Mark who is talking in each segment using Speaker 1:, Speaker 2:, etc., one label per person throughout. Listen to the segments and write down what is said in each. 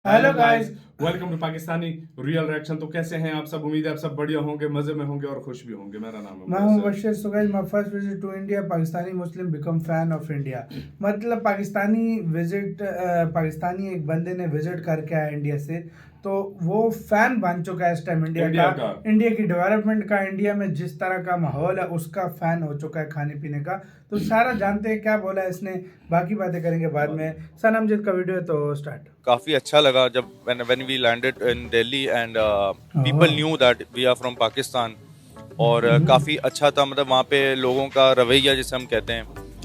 Speaker 1: Hello guys, welcome to Pakistani real reaction. तो कैसे हैं आप सब? उम्मीद है आप सब बढ़िया होंगे, मजे में होंगे और खुश भी होंगे। मेरा नाम है
Speaker 2: मैं हूं
Speaker 1: Mubashar.
Speaker 2: Bashir. So guys, my first visit to India, Pakistani Muslim become fan of India. मतलब पाकिस्तानी एक बंदे ने विजिट करके आया इंडिया से, तो वो फैन बन चुका है इस टाइम इंडिया
Speaker 1: इंडिया
Speaker 2: का,
Speaker 1: का।
Speaker 2: इंडिया की डेवलपमेंट का, इंडिया में जिस तरह का माहौल है उसका फैन हो चुका है, खाने पीने का। तो सारा जानते हैं क्या बोला है इसने, बाकी बातें करेंगे बाद में। सनमजीत का वीडियो है तो स्टार्ट।
Speaker 3: काफ़ी अच्छा लगा जब when we landed in Delhi and people knew that we are from Pakistan और काफ़ी अच्छा था। मतलब वहाँ पे लोगों का रवैया जिसे हम कहते हैं,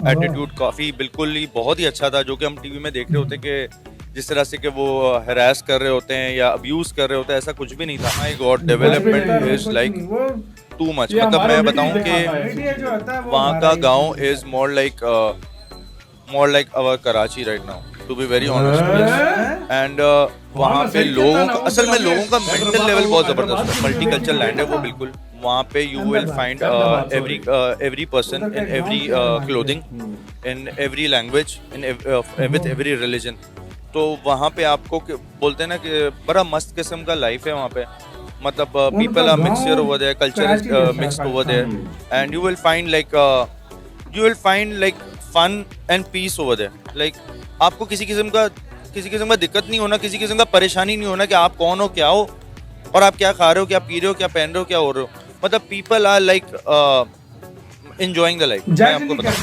Speaker 3: एटीट्यूड काफ़ी बिल्कुल ही बहुत ही अच्छा था, जो कि हम टीवी में देख रहे होते हैं कि जिस तरह से कि वो हरास कर रहे होते हैं या अब्यूज़ कर रहे होते हैं, ऐसा कुछ भी नहीं था। My god, development is like too much. मतलब मैं बताऊँ कि वहाँ का गाँव is more like our Karachi right now, to be very honest. And वहाँ पे लोगों का असल में लोगों का मेंटल लेवल बहुत जबरदस्त है। मल्टीकल्चरल लैंड है वो बिल्कुल। वहाँ पे you will find every person in every clothing, in every language, in with every religion. तो वहाँ पे आपको बोलते हैं ना कि बड़ा मस्त किस्म का लाइफ है वहाँ पे। मतलब people are mixture over there, culture is mixed over there, and you will find like fun and peace over there. Like आपको किसी किस्म का दिक्कत नहीं होना, किसी किस्म का परेशानी नहीं होना कि आप कौन हो, क्या हो और आप क्या खा रहे हो, क्या पी रहे हो, क्या पहन रहे हो, क्या हो रहे हो। मतलब people are like enjoying the life.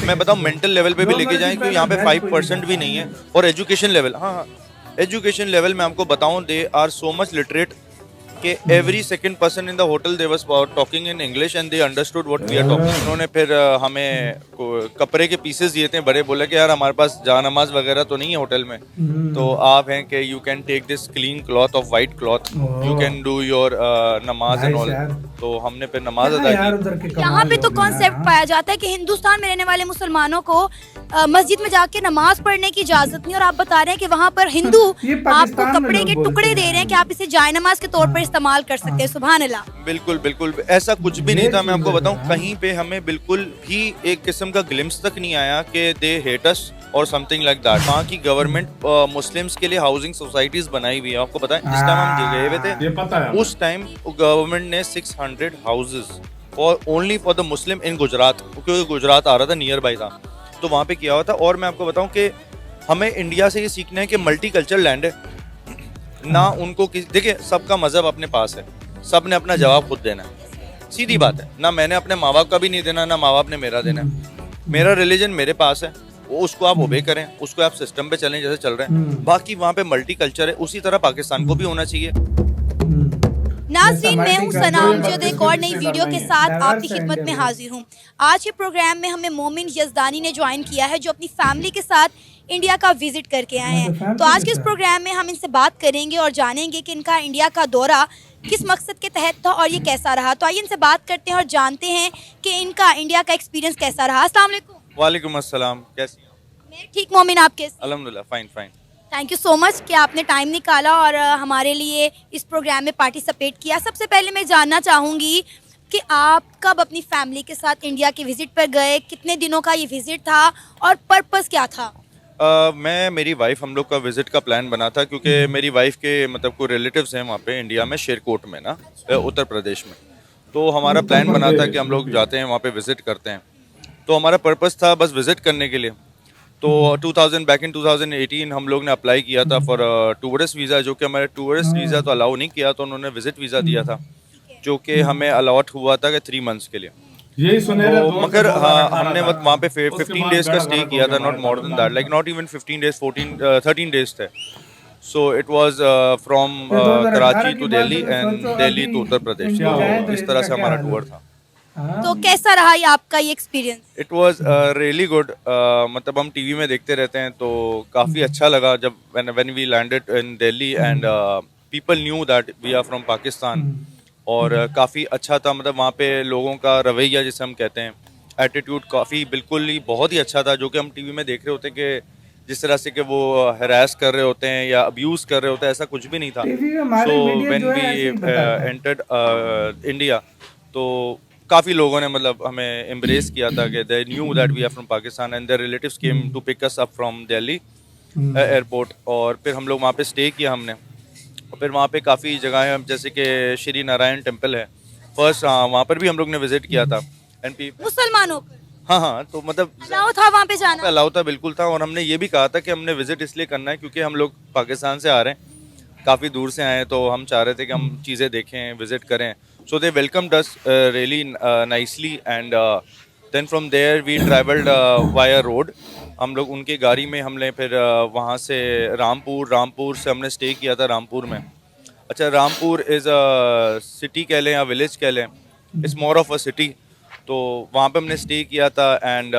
Speaker 3: मैं बताऊँ मेंटल लेवल पे भी लेके जाएं, क्योंकि यहाँ पे 5% भी नहीं है। और एजुकेशन लेवल, हाँ, एजुकेशन लेवल में आपको बताऊँ, they are so much literate कि every second person in the hotel they was talking in English and they understood what we are talking. उन्होंने फिर हमें कपड़े के पीसेस दिए थे बड़े, बोले कि यार हमारे पास जानमाज वगैरह तो नहीं है होटल में, तो आप हैं कि you can take this clean cloth of white cloth, you can do your namaz and all. तो हमने फिर नमाज अदा की।
Speaker 4: यहाँ पे तो कॉन्सेप्ट पाया जाता है कि हिंदुस्तान में रहने वाले मुसलमानों को मस्जिद में जाके नमाज पढ़ने की इजाजत नहीं, और आप बता रहे हैं कि वहाँ पर हिंदू आपको कपड़े के टुकड़े दे रहे हैं कि आप इसे जाय नमाज के तौर पर इस्तेमाल कर सकते हैं। सुभान अल्लाह।
Speaker 3: बिल्कुल बिल्कुल ऐसा कुछ भी नहीं था। मैं आपको बताऊं, कहीं पे हमें बिल्कुल भी एक किस्म का ग्लिम्स तक नहीं आया कि दे हेट अस और समथिंग लाइक दैट। वहाँ की गवर्नमेंट मुस्लिम्स के लिए हाउसिंग सोसाइटीज बनाई हुई है। आपको पता है जिस टाइम हम गए हुए थे,
Speaker 1: ये पता है,
Speaker 3: उस टाइम गवर्नमेंट ने 600 houses for only for the Muslim in Gujarat, क्योंकि गुजरात आ रहा था, नियर बाई था, तो वहाँ पे किया हुआ था। और मैं आपको बताऊं कि हमें इंडिया से ये सीखना है कि मल्टी कल्चर लैंड है ना। उनको देखिए, सबका मजहब अपने पास है, सब ने अपना जवाब खुद देना है, सीधी बात है। ना मैंने अपने माँ बाप का भी नहीं देना, ना माँ बाप ने मेरा देना है। मेरा रिलीजन मेरे पास है, वो उसको आप ओबे करें, उसको आप सिस्टम पे चलें जैसे चल रहे हैं। बाकी वहाँ पे मल्टी कल्चर है, उसी तरह पाकिस्तान को भी होना चाहिए।
Speaker 4: नाज़रीन, मैं हूं सनाम जो एक और नई वीडियो के साथ आपकी खिदमत में हाजिर हूं। आज के प्रोग्राम में हमें मोमिन यज़दानी ने ज्वाइन किया है, जो अपनी फैमिली के साथ इंडिया का विजिट करके आए हैं। तो आज के इस प्रोग्राम में हम इनसे बात करेंगे और जानेंगे कि इनका इंडिया का दौरा किस मकसद के तहत था और ये कैसा रहा। तो आइए इनसे बात करते हैं और जानते हैं कि इनका इंडिया का एक्सपीरियंस कैसा रहा। अस्सलाम वालेकुम।
Speaker 3: वालेकुम अस्सलाम, कैसी हैं?
Speaker 4: मैं ठीक, मोमिन आप कैसे?
Speaker 3: अल्हम्दुलिल्लाह, fine fine.
Speaker 4: Thank you so much कि आपने टाइम निकाला और हमारे लिए इस प्रोग्राम में पार्टिसिपेट किया। सबसे पहले मैं जानना चाहूँगी कि आप कब अपनी फैमिली के साथ इंडिया के विजिट पर गए, कितने दिनों का ये विजिट था और पर्पस क्या था?
Speaker 3: मैं, मेरी वाइफ, हम लोग का विजिट का प्लान बना था, क्योंकि मेरी वाइफ के मतलब कोई रिलेटिव्स हैं वहाँ पे इंडिया में, शेरकोट में ना, उत्तर प्रदेश में। तो हमारा प्लान बना था कि हम लोग जाते हैं वहाँ पे विजिट करते हैं। तो हमारा पर्पस था बस विजिट करने के लिए। तो 2018 हम लोग ने अप्लाई किया था फॉर टूरिस्ट वीज़ा, जो कि हमारे टूरिस्ट वीज़ा तो अलाउ नहीं किया, तो उन्होंने विजिट वीज़ा दिया था, जो कि हमें अलॉट हुआ था कि 3 मंथ्स के लिए।
Speaker 1: यही सुनहरा
Speaker 3: तो
Speaker 1: दौर
Speaker 3: मगर
Speaker 1: से
Speaker 3: हाँ,
Speaker 1: खाना
Speaker 3: हमने
Speaker 1: खाना
Speaker 3: वहाँ पे
Speaker 1: उसके
Speaker 3: 15
Speaker 1: बाद
Speaker 3: डेज का
Speaker 1: बेड़ा
Speaker 3: स्टे
Speaker 1: गर्क
Speaker 3: किया
Speaker 1: हो
Speaker 3: था,
Speaker 1: गया
Speaker 3: नॉट मोर देन
Speaker 1: हमारा
Speaker 3: that, like not even 15 days, 13 days थे। So it was from Karachi to Delhi and Delhi to Uttar Pradesh. तो इस तरह से हमारा टूर था।
Speaker 4: तो कैसा रहा ये आपका ये experience?
Speaker 3: It was really good. मतलब हम टीवी में देखते रहते हैं, तो काफ़ी अच्छा लगा जब when we landed in Delhi and people knew that we are from Pakistan। और काफ़ी अच्छा था। मतलब वहाँ पे लोगों का रवैया जिसे हम कहते हैं, एटीट्यूड काफ़ी बिल्कुल ही बहुत ही अच्छा था, जो कि हम टीवी में देख रहे होते हैं कि जिस तरह से कि वो हरास कर रहे होते हैं या अब्यूज़ कर रहे होते हैं, ऐसा कुछ भी नहीं था। So when we entered India, तो काफ़ी लोगों ने मतलब हमें एम्ब्रेस किया था कि they knew that we are from Pakistan and their relatives came to pick us up from Delhi airport, और फिर हम लोग वहाँ पे स्टे किया हमने। और फिर वहाँ पे काफ़ी जगह है, जैसे कि श्री नारायण टेम्पल है फर्स्ट, हाँ वहाँ पर भी हम लोग ने विजिट किया था। एंड
Speaker 4: मुसलमानों को
Speaker 3: हाँ तो मतलब
Speaker 4: अलाउ था वहाँ पे जाना?
Speaker 3: अलाउ था, बिल्कुल था। और हमने ये भी कहा था कि हमने विजिट इसलिए करना है क्योंकि हम लोग पाकिस्तान से आ रहे हैं, काफ़ी दूर से आए हैं, तो हम चाह रहे थे कि हम चीज़ें देखें, विजिट करें। So they welcomed us really nicely, and then from there we travelled via road. हम लोग उनकी गाड़ी में हमने फिर वहाँ से रामपुर से हमने स्टे किया था रामपुर में। अच्छा, रामपुर इज़ अ सिटी कह लें या विलेज कह लें, it's more of a city. तो वहाँ पे हमने स्टे किया था, and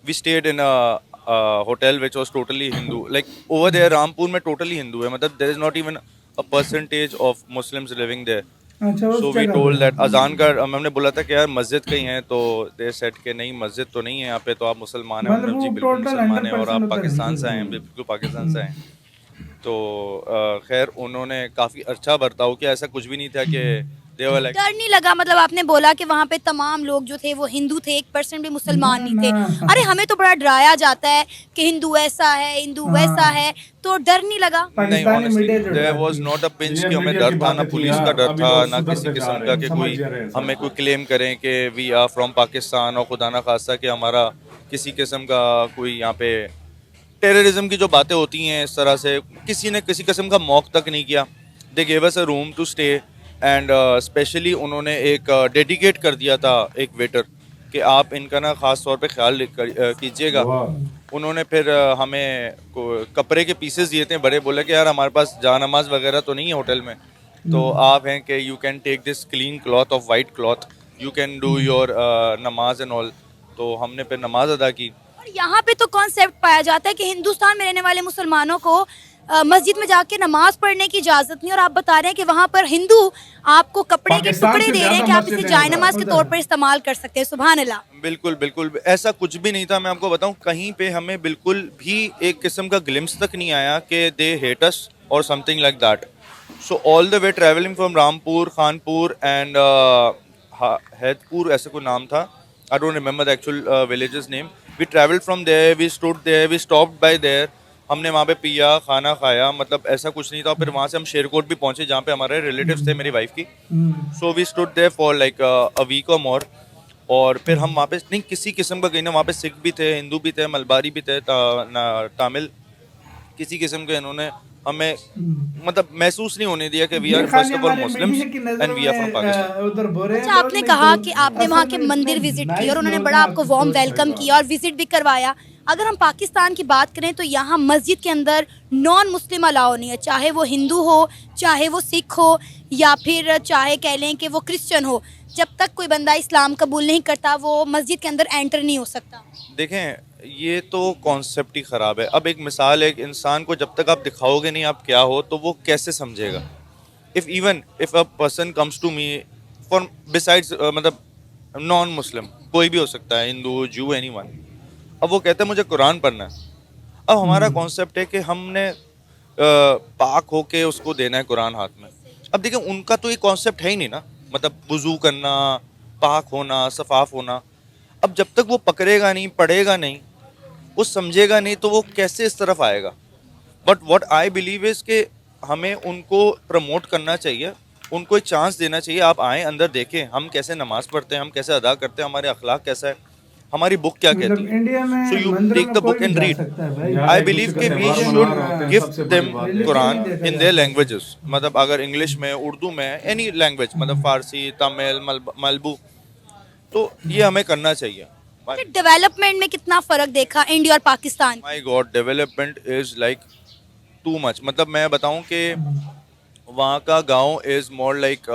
Speaker 3: we stayed in a hotel which was totally Hindu. Like over there Rampur में टोटली हिंदू है, मतलब there is not even a percentage of Muslims living there.
Speaker 2: अच्छा, उस
Speaker 3: सो वी
Speaker 2: जगह
Speaker 3: टोल्ड
Speaker 2: पे।
Speaker 3: दैट अजान का, हमने बोला था कि यार मस्जिद कहीं है, तो दे सेड कि नहीं मस्जिद तो नहीं है यहाँ पे, तो आप मुसलमान हैं।
Speaker 2: मतलब
Speaker 3: हमने जी
Speaker 2: वो
Speaker 3: बिल्कुल
Speaker 2: total
Speaker 3: मुसलमान हैं, और
Speaker 2: 100%
Speaker 3: आप
Speaker 2: उधर
Speaker 3: पाकिस्तान से
Speaker 2: हिंदू
Speaker 3: आए हैं,
Speaker 2: हैं।
Speaker 3: बिल्कुल पाकिस्तान से आए हैं। तो खैर उन्होंने काफ़ी अच्छा बर्ताव किया, ऐसा कुछ भी नहीं था कि they were like
Speaker 4: डर नहीं लगा? मतलब आपने बोला कि वहाँ पे तमाम लोग जो थे वो हिंदू थे, 1% भी मुसलमान नहीं थे।
Speaker 2: ना।
Speaker 4: अरे हमें तो बड़ा डराया जाता है कि हिंदू ऐसा है, हिंदू वैसा है, तो डर नहीं लगा?
Speaker 3: नहीं,
Speaker 2: पाकिस्तानी
Speaker 3: honestly,
Speaker 2: मीडिया जो
Speaker 3: there
Speaker 2: डराती
Speaker 3: was
Speaker 2: है।
Speaker 3: not a pinch
Speaker 1: ये
Speaker 3: कि हमें
Speaker 1: मीडिया
Speaker 3: डर
Speaker 1: की
Speaker 3: था, ना
Speaker 1: बातें थी
Speaker 3: पुलिस का
Speaker 1: यार,
Speaker 3: डर
Speaker 1: अभी
Speaker 3: था,
Speaker 1: लोग
Speaker 3: ना
Speaker 1: सुधरते
Speaker 3: किसी
Speaker 1: जा
Speaker 3: किस्म
Speaker 1: रहे
Speaker 3: का
Speaker 1: हैं,
Speaker 3: कि
Speaker 1: समझ
Speaker 3: कोई
Speaker 1: जा रहे हैं सब।
Speaker 3: हमें कोई क्लेम करें कि वी आर फ्रॉम पाकिस्तान, और खुदा ना खास्ता कि हमारा किसी किस्म का कोई यहाँ पे टेररिज्म की जो बातें होती हैं इस तरह से, किसी ने किसी किस्म का मौक तक नहीं किया। They gave us a room to stay, and specially उन्होंने एक डेडिकेट कर दिया था एक वेटर कि आप इनका ना ख़ास तौर पे ख्याल कीजिएगा।
Speaker 1: वाह।
Speaker 3: उन्होंने फिर हमें कपड़े के पीसेस दिए थे बड़े, बोले कि यार हमारे पास जानमाज वगैरह तो नहीं है होटल में, तो आप हैं कि you can take this clean cloth of white cloth, you can do your namaz and all. तो हमने फिर नमाज अदा की।
Speaker 4: और यहाँ पे तो कॉन्सेप्ट पाया जाता है कि हिंदुस्तान में रहने वाले मुसलमानों को मस्जिद में जाके नमाज पढ़ने की इजाजत नहीं, और आप बता रहे हैं कि वहाँ पर हिंदू आपको कपड़े के
Speaker 1: पाकिस्तान
Speaker 4: टुकड़े
Speaker 1: से
Speaker 4: दे रहे हैं
Speaker 1: ज्यादा
Speaker 4: कि आप
Speaker 1: मस्जिद
Speaker 4: इसे
Speaker 1: है
Speaker 4: जायनमाज के
Speaker 2: उधर।
Speaker 4: तौर पर इस्तेमाल कर सकते हैं। सुभान अल्लाह।
Speaker 3: बिल्कुल बिल्कुल ऐसा कुछ भी नहीं था। मैं आपको बताऊं, कहीं पे हमें बिल्कुल भी एक किस्म का ग्लिम्स तक नहीं आया कि दे हेट अस और something like that. So all the way travelling from Rampur, Khanpur and Haidpur, ऐसे कोई नाम था, I don't remember the actual villages name. We travelled from there, we stood there, we stopped by there. हमने वहाँ पे पिया, खाना खाया, मतलब ऐसा कुछ नहीं था। फिर वहाँ से हम शेरकोट भी पहुँचे जहाँ पे हमारे रिलेटिव्स थे मेरी वाइफ की। So we stood there for like a week और मोर। और फिर हम वहाँ पे नहीं किसी किस्म का कहीं ना, वहाँ पे सिख भी थे, हिंदू भी थे, मलबारी भी थे, तमिल, किसी किस्म के इन्होंने हमें मतलब महसूस नहीं होने दिया कि we are first of all Muslims and we are from Pakistan.
Speaker 2: उधर बोरे
Speaker 4: अच्छा, आपने कहा कि आपने वहाँ के मंदिर विजिट किए और उन्होंने बड़ा आपको वार्म वेलकम किया और विजिट भी करवाया। अगर हम पाकिस्तान की बात करें तो यहाँ मस्जिद के अंदर नॉन मुस्लिम अलाउ नहीं है, चाहे वो हिंदू हो, चाहे वो सिख हो, या फिर चाहे कह लें कि वो क्रिश्चियन हो। जब तक कोई बंदा इस्लाम कबूल नहीं करता वो मस्जिद के अंदर एंटर नहीं हो सकता।
Speaker 3: देखें, ये तो कॉन्सेप्ट ही ख़राब है। अब एक मिसाल है, एक इंसान को जब तक आप दिखाओगे नहीं आप क्या हो, तो वो कैसे समझेगा। If a person comes to me for besides मतलब नॉन मुस्लिम, कोई भी हो सकता है, हिंदू, जू, एनीवन। अब वो कहते हैं मुझे कुरान पढ़ना है। अब हमारा कॉन्सेप्ट है कि हमने पाक होके उसको देना है कुरान हाथ में। अब देखिए, उनका तो ये कॉन्सेप्ट है ही नहीं ना, मतलब वुज़ू करना, पाक होना, सफाफ होना। अब जब तक वो पकड़ेगा नहीं, पढ़ेगा नहीं, वो समझेगा नहीं, तो वो कैसे इस तरफ आएगा। But what I believe is कि हमें उनको प्रमोट करना चाहिए, उनको एक चांस देना चाहिए। आप आएँ, अंदर देखें हम कैसे नमाज़ पढ़ते हैं, हम कैसे अदा करते हैं, हमारे अखलाक कैसा है, हमारी बुक क्या कहती है।
Speaker 2: इंडिया में
Speaker 3: सो यू
Speaker 2: मंदिर
Speaker 3: टेक
Speaker 2: में
Speaker 3: द
Speaker 2: कोई
Speaker 3: बुक
Speaker 2: भी
Speaker 3: एंड
Speaker 2: जा
Speaker 3: रीड।
Speaker 2: सकता है भाई।
Speaker 3: आई बिलीव कि we should give them Quran
Speaker 2: देखा
Speaker 3: इन देयर लैंग्वेजेस, मतलब अगर इंग्लिश में, उर्दू में, एनी लैंग्वेज, मतलब फारसी, तमिल, मलबू, तो ये हमें करना चाहिए।
Speaker 4: डेवलपमेंट में कितना फर्क देखा इंडिया और Pakistan?
Speaker 3: My god, development is like too much. मतलब मैं बताऊं कि वहाँ का गांव is more like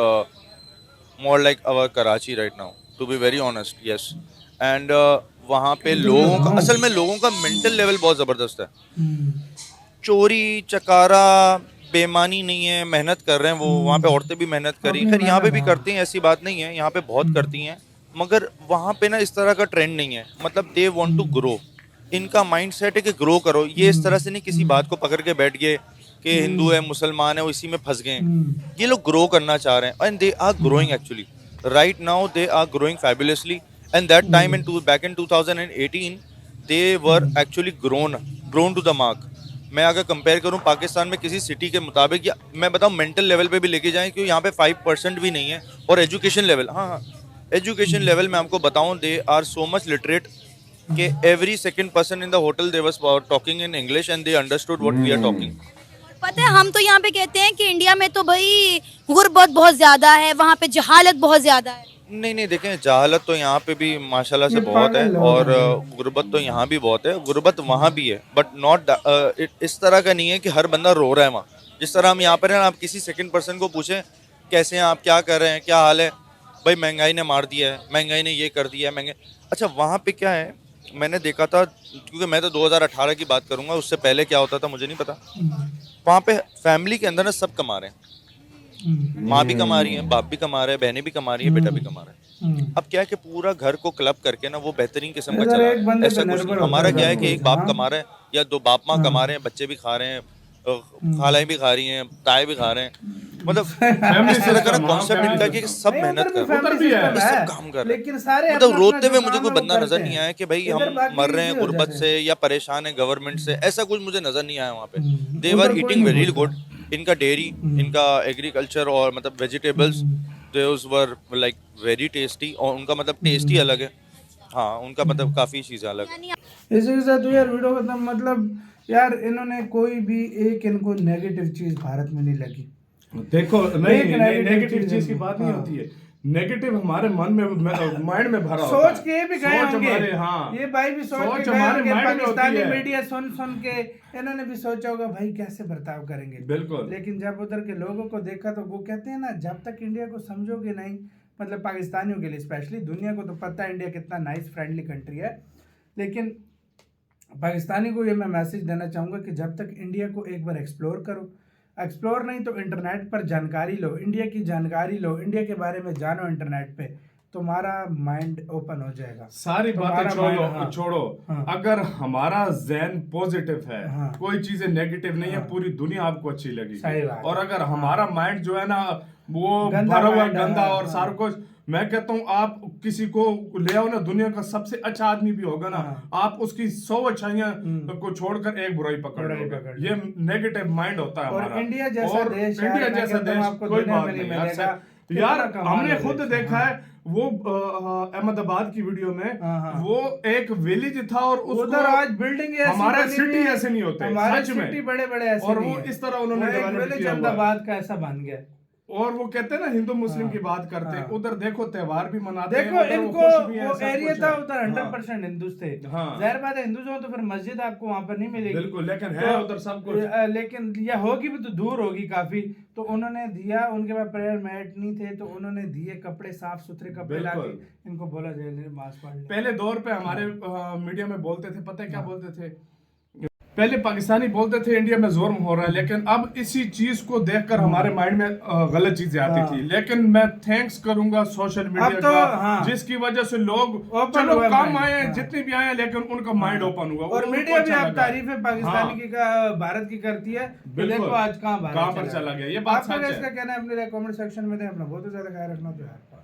Speaker 3: our Karachi right now, to be very honest. Yes, and वहाँ पे लोगों का, असल में लोगों का मेंटल लेवल बहुत ज़बरदस्त है। चोरी चकारा बेईमानी नहीं है, मेहनत कर रहे हैं वो। वहाँ पे औरतें भी मेहनत करी, खैर यहाँ पे भी करती हैं, ऐसी बात नहीं है, यहाँ पे बहुत करती हैं, मगर वहाँ पे ना इस तरह का ट्रेंड नहीं है। मतलब दे वांट टू ग्रो, इनका माइंड सेट है कि ग्रो करो। ये इस तरह से नहीं किसी बात को पकड़ के बैठ गए कि हिंदू है, मुसलमान है, वो इसी में फंस गए। ये लोग ग्रो करना चाह रहे हैं, and they are growing actually right now, they are growing fabulously. And that time back in 2018 they were actually grown to the mark. मैं अगर कंपेयर करूं पाकिस्तान में किसी सिटी के मुताबिक, या मैं बताऊं मेंटल लेवल पे भी लेके जाएं, क्योंकि यहाँ पे 5% भी नहीं है। और एजुकेशन लेवल, हाँ एजुकेशन लेवल में आपको बताऊं, they are so much literate कि every second person in the hotel they was talking in English and they understood what we are talking.
Speaker 4: पता है हम तो यहाँ पे कहते हैं कि इंडिया में तो भाई गुर्बत बहुत ज्यादा है, वहाँ पे जहालत बहुत ज्यादा है।
Speaker 3: नहीं देखें, जहालत तो यहाँ पे भी माशाल्लाह से बहुत है, और गुर्बत तो यहाँ भी बहुत है, गुर्बत वहाँ भी है, बट नॉट इस तरह का नहीं है कि हर बंदा रो रहा है वहाँ। जिस तरह हम यहाँ पर हैं, आप किसी सेकंड पर्सन को पूछें कैसे हैं आप, क्या कर रहे हैं, क्या हाल है, भाई महंगाई ने मार दिया है, महंगाई ने ये कर दिया है, महंगाई। अच्छा वहाँ पे क्या है, मैंने देखा था, क्योंकि मैं तो 2018 की बात करूँगा, उससे पहले क्या होता था मुझे नहीं पता। वहाँ पे फैमिली के अंदर ना सब कमा रहे हैं, माँ भी कमा रही है, बाप भी कमा रहे हैं, बहनें भी कमा रही है, बेटा भी कमा रहा है। अब क्या है कि पूरा घर को क्लब करके ना वो बेहतरीन किस्म का चला रहा है। ऐसा कुछ नहीं, हमारा क्या है कि एक बाप कमा रहा है या दो बाप माँ कमा रहे हैं, बच्चे भी खा रहे हैं, खालाएं भी खा रही हैं, ताए भी खा रहे हैं, मतलब इस तरह का कॉन्सेप्ट इनका है कि सब मेहनत कर रहे हैं, सब काम कर रहे हैं। मतलब रोते हुए मुझे कोई बंदा नजर नहीं आया कि भाई हम मर रहे हैं गुर्बत से या परेशान है गवर्नमेंट से, ऐसा कुछ मुझे नजर नहीं आया वहाँ पे। दे वर ईटिंग वेरी गुड, इनका डेयरी, इनका एग्रीकल्चर और मतलब vegetables those were like very tasty, और उनका मतलब टेस्ट ही अलग है। हाँ उनका मतलब काफी चीजें अलग है।
Speaker 2: इसी के साथ यार वीडियो खत्म। मतलब यार इन्होंने कोई भी एक इनको नेगेटिव चीज भारत में नहीं लगी।
Speaker 1: देखो नहीं, नेगेटिव
Speaker 2: चीज़
Speaker 1: चीज की बात नहीं होती है, नेगेटिव हमारे मन में माइंड में भरा होता है।
Speaker 2: सोच के भी गए होंगे,
Speaker 1: हाँ
Speaker 2: ये भाई भी सोच के गए
Speaker 1: हमारे
Speaker 2: होंगे,
Speaker 1: माइंड में होती
Speaker 2: पाकिस्तानी
Speaker 1: है।
Speaker 2: मीडिया सुन के इन्होंने भी सोचा होगा भाई कैसे बर्ताव करेंगे।
Speaker 1: बिल्कुल।
Speaker 2: लेकिन जब उधर के लोगों को देखा तो वो कहते हैं ना, जब तक इंडिया को समझोगे नहीं, मतलब पाकिस्तानियों के लिए स्पेशली, दुनिया को तो पता है इंडिया कितना नाइस फ्रेंडली कंट्री है, लेकिन पाकिस्तानी को ये मैं मैसेज देना चाहूँगा कि जब तक इंडिया को एक बार एक्सप्लोर करो, एक्सप्लोर नहीं तो इंटरनेट पर जानकारी लो, इंडिया की जानकारी लो, इंडिया के बारे में जानो इंटरनेट पे, तुम्हारा माइंड ओपन हो जाएगा।
Speaker 1: सारी बातें छोड़ो,
Speaker 2: हाँ।
Speaker 1: अगर हमारा ज़हन पॉजिटिव है,
Speaker 2: हाँ।
Speaker 1: कोई चीजें नेगेटिव नहीं है, पूरी दुनिया आपको अच्छी लगेगी।
Speaker 2: सही बात है।
Speaker 1: और अगर हमारा माइंड जो है ना वो
Speaker 2: गंदा
Speaker 1: भरा हुआ
Speaker 2: mind है,
Speaker 1: गंदा
Speaker 2: हाँ,
Speaker 1: और
Speaker 2: हाँ।
Speaker 1: सारा कुछ, मैं कहता हूँ आप किसी को ले आओ ना, दुनिया का सबसे अच्छा आदमी भी होगा ना, आप उसकी 100 अच्छाइयां को छोड़कर एक बुराई पकड़ लोगे। ये नेगेटिव माइंड होता है हमारा।
Speaker 2: और इंडिया जैसा देश,
Speaker 1: इंडिया जैसा देश कोई बात नहीं यार, हमने खुद देखा है वो अहमदाबाद की वीडियो में, वो एक विलेज था और
Speaker 2: उधर आज बिल्डिंग
Speaker 1: हमारा सिटी ऐसे नहीं होते, सच में
Speaker 2: सिटी बड़े बड़े ऐसे
Speaker 1: और
Speaker 2: नहीं
Speaker 1: वो
Speaker 2: है।
Speaker 1: इस तरह उन्होंने डेवलप किया हुआ है।
Speaker 2: अहमदाबाद का ऐसा बन गया।
Speaker 1: और वो कहते हैं ना हिंदू मुस्लिम की बात करते हैं, उधर देखो त्योहार भी मनाते हैं,
Speaker 2: देखो
Speaker 1: उधर
Speaker 2: इनको
Speaker 1: खुश भी हैं,
Speaker 2: वो
Speaker 1: सब
Speaker 2: एरिया
Speaker 1: कुछ
Speaker 2: था
Speaker 1: है।
Speaker 2: उधर 100% हिंदूज थे।
Speaker 1: हाँ।
Speaker 2: जाहिर बात है हिंदूज हो तो फिर मस्जिद आपको वहाँ पर नहीं मिलेगी।
Speaker 1: बिल्कुल, लेकिन है उधर सब कुछ।
Speaker 2: लेकिन ये होगी भी तो दूर होगी काफी, तो उन्होंने दिया, उनके पास प्रेयर मैट नहीं थे तो उन्होंने दिए कपड़े, साफ सुथरे कपड़े लाके इनको बोला जाए नमाज पढ़ ले।
Speaker 1: पहले दौर पे हमारे मीडिया में बोलते थे, पता है क्या बोलते थे, पहले पाकिस्तानी बोलते थे इंडिया में जुर्म हो रहा है, लेकिन अब इसी चीज को देखकर हमारे माइंड में गलत चीजें आती थी। लेकिन मैं थैंक्स करूंगा सोशल मीडिया
Speaker 2: तो,
Speaker 1: का, जिसकी वजह से लोग चलो कम आए हैं, जितने भी आए हैं, लेकिन उनका माइंड ओपन हुआ।
Speaker 2: और मीडिया भी आप तारीफ है पाकिस्तानी की का भारत की करती है, देखो आज कहाँ
Speaker 1: पर चला गया। ये बात
Speaker 2: आपका क्या कहना है अपने कमेंट सेक्शन में दें। अपना बहुत ज्यादा ख्याल रखना।